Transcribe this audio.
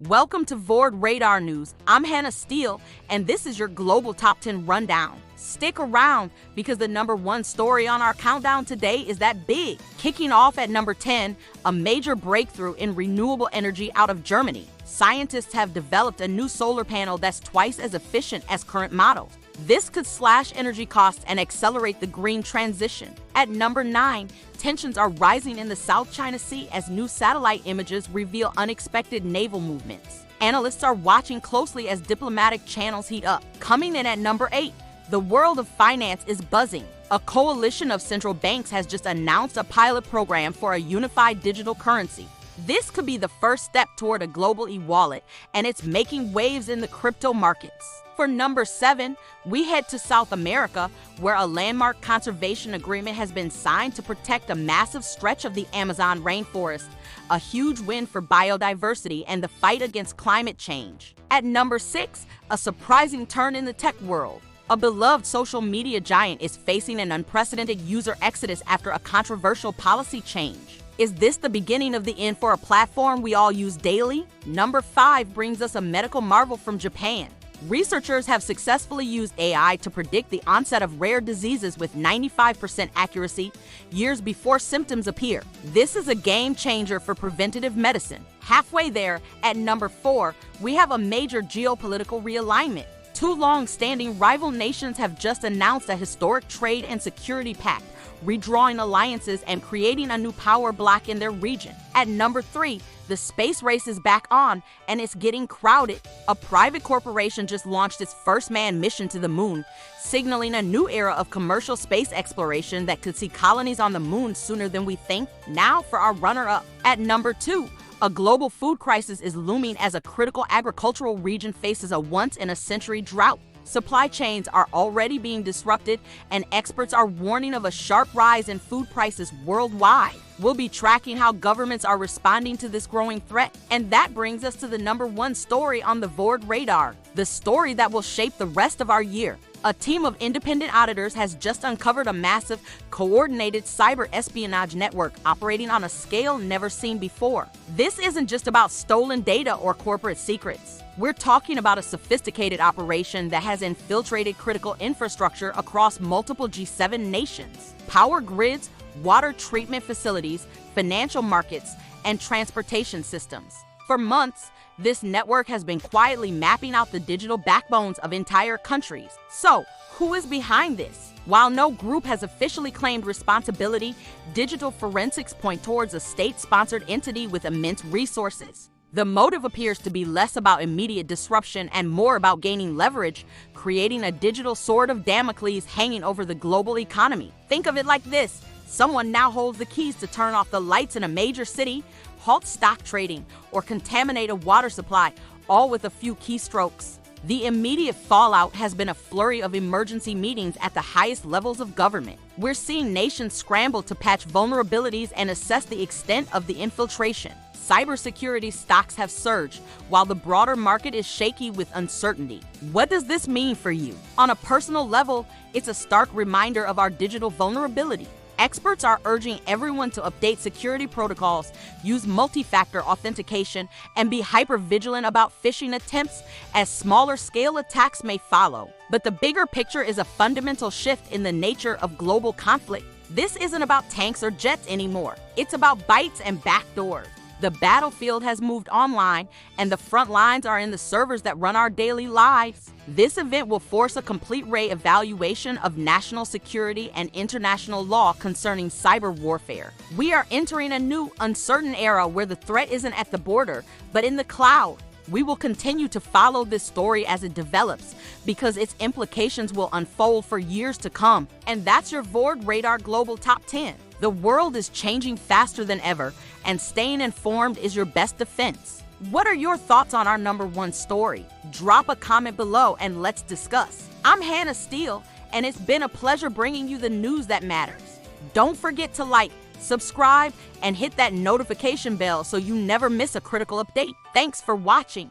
Welcome to Vord Radar News. I'm Hannah Steele, and this is your global top 10 rundown. Stick around because the number one story on our countdown today is that big. Kicking off at number 10, a major breakthrough in renewable energy out of Germany. Scientists have developed a new solar panel that's twice as efficient as current models. This could slash energy costs and accelerate the green transition. At number 9, tensions are rising in the South China Sea as new satellite images reveal unexpected naval movements. Analysts are watching closely as diplomatic channels heat up. Coming in at number 8, the world of finance is buzzing. A coalition of central banks has just announced a pilot program for a unified digital currency. This could be the first step toward a global e-wallet, and it's making waves in the crypto markets. For number 7, we head to South America, where a landmark conservation agreement has been signed to protect a massive stretch of the Amazon rainforest, a huge win for biodiversity and the fight against climate change. At number 6, a surprising turn in the tech world. A beloved social media giant is facing an unprecedented user exodus after a controversial policy change. Is this the beginning of the end for a platform we all use daily? Number 5 brings us a medical marvel from Japan. Researchers have successfully used AI to predict the onset of rare diseases with 95% accuracy years before symptoms appear. This is a game changer for preventative medicine. Halfway there, at number 4, we have a major geopolitical realignment. Two long-standing rival nations have just announced a historic trade and security pact, redrawing alliances and creating a new power bloc in their region. At number 3, the space race is back on, and it's getting crowded. A private corporation just launched its first manned mission to the moon, signaling a new era of commercial space exploration that could see colonies on the moon sooner than we think. Now for our runner-up. At number 2, a global food crisis is looming as a critical agricultural region faces a once-in-a-century drought. Supply chains are already being disrupted, and experts are warning of a sharp rise in food prices worldwide. We'll be tracking how governments are responding to this growing threat. And that brings us to the number 1 story on the Vord Radar, the story that will shape the rest of our year. A team of independent auditors has just uncovered a massive, coordinated cyber espionage network operating on a scale never seen before. This isn't just about stolen data or corporate secrets. We're talking about a sophisticated operation that has infiltrated critical infrastructure across multiple G7 nations. Power grids, water treatment facilities, financial markets, and transportation systems. For months, this network has been quietly mapping out the digital backbones of entire countries. So, who is behind this? While no group has officially claimed responsibility, digital forensics point towards a state-sponsored entity with immense resources. The motive appears to be less about immediate disruption and more about gaining leverage, creating a digital sword of Damocles hanging over the global economy. Think of it like this. Someone now holds the keys to turn off the lights in a major city, halt stock trading, or contaminate a water supply, all with a few keystrokes. The immediate fallout has been a flurry of emergency meetings at the highest levels of government. We're seeing nations scramble to patch vulnerabilities and assess the extent of the infiltration. Cybersecurity stocks have surged, while the broader market is shaky with uncertainty. What does this mean for you? On a personal level, it's a stark reminder of our digital vulnerability. Experts are urging everyone to update security protocols, use multi-factor authentication, and be hyper-vigilant about phishing attempts, as smaller-scale attacks may follow. But the bigger picture is a fundamental shift in the nature of global conflict. This isn't about tanks or jets anymore. It's about bytes and backdoors. The battlefield has moved online, and the front lines are in the servers that run our daily lives. This event will force a complete re-evaluation of national security and international law concerning cyber warfare. We are entering a new, uncertain era where the threat isn't at the border, but in the cloud. We will continue to follow this story as it develops, because its implications will unfold for years to come. And that's your Vord Radar Global Top 10. The world is changing faster than ever, and staying informed is your best defense. What are your thoughts on our number 1 story? Drop a comment below and let's discuss. I'm Hannah Steele, and it's been a pleasure bringing you the news that matters. Don't forget to like, subscribe, and hit that notification bell so you never miss a critical update. Thanks for watching.